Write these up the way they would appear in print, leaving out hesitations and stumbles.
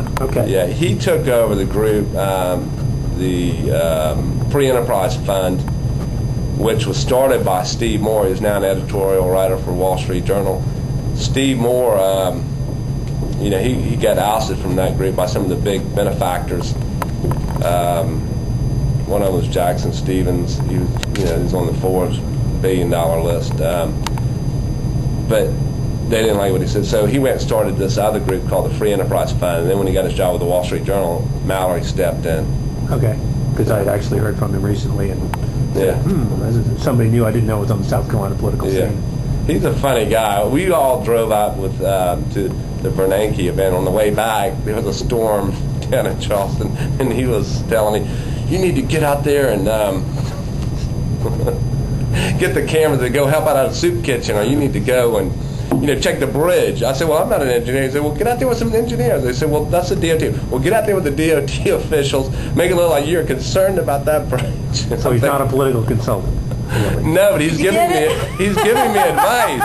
Yeah. Okay. Yeah, he took over the group, the Free Enterprise Fund, which was started by Steve Moore, who's now an editorial writer for Wall Street Journal. Steve Moore, he got ousted from that group by some of the big benefactors. One of them was Jackson Stevens. He was, he's on the Forbes $1 billion list. But they didn't like what he said, so he went and started this other group called the Free Enterprise Fund. And then when he got his job with the Wall Street Journal, Mallory stepped in. Okay, because I had actually heard from him recently, and said, somebody new I didn't know was on the South Carolina political scene. He's a funny guy. We all drove up with to the Bernanke event. On the way back, there was a storm down in Charleston, and he was telling me, "You need to get out there and get the cameras to go help out at a soup kitchen, or you need to go and check the bridge." I said, "Well, I'm not an engineer." He said, "Well, get out there with some engineers." They said, "Well, that's the DOT." "Well, get out there with the DOT officials. Make it look like you're concerned about that bridge." So he's not a political consultant. Really. No, but he's giving me advice.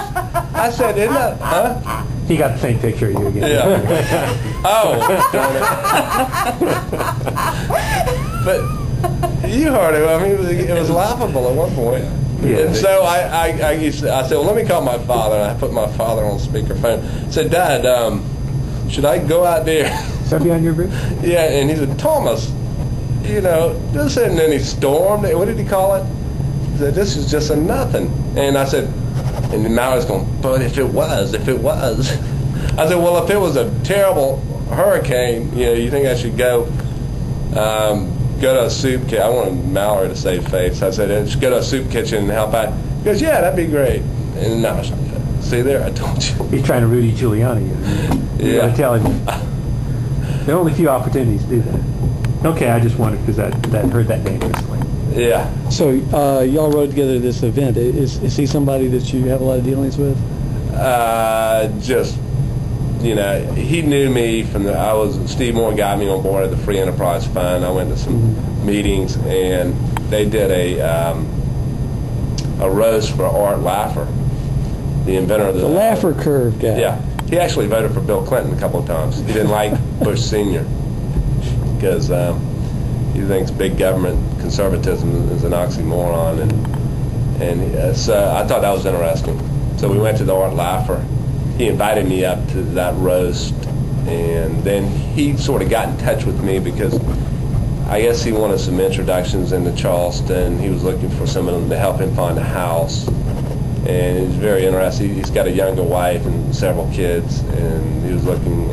I said, "Isn't that, huh?" He got the same picture of you again. Yeah. Oh, darn it. But you heard it. I mean, it was laughable at one point. Yeah. And so I said, "Well, let me call my father." And I put my father on speakerphone. I said, "Dad, should I go out there?" Should I be on your group? Yeah, and he said, "Thomas, this isn't any storm." What did he call it? He said, "This is just a nothing." And I said, and then Mallory's going, "But if it was." I said, "Well, if it was a terrible hurricane, you think I should go to a soup kitchen?" I wanted Mallory to save face. I said, "Just go to a soup kitchen and help out." He goes, "Yeah, that'd be great." And now, see there, I told you. He's trying to Rudy Giuliani. You got to tell him. There are only a few opportunities to do that. Okay, I just wondered because I heard that name recently. Yeah. So y'all rode together to this event. Is he somebody that you have a lot of dealings with? He knew me from Steve Moore got me on board at the Free Enterprise Fund. I went to some meetings, and they did a roast for Art Laffer, the inventor of the Laffer curve guy. Yeah. He actually voted for Bill Clinton a couple of times. He didn't like Bush Sr. because he thinks big government conservatism is an oxymoron, and so I thought that was interesting. So we went to the Art Laffer. He invited me up to that roast, and then he sort of got in touch with me because I guess he wanted some introductions into Charleston. He was looking for someone to help him find a house, and he's very interested. He's got a younger wife and several kids, and he was looking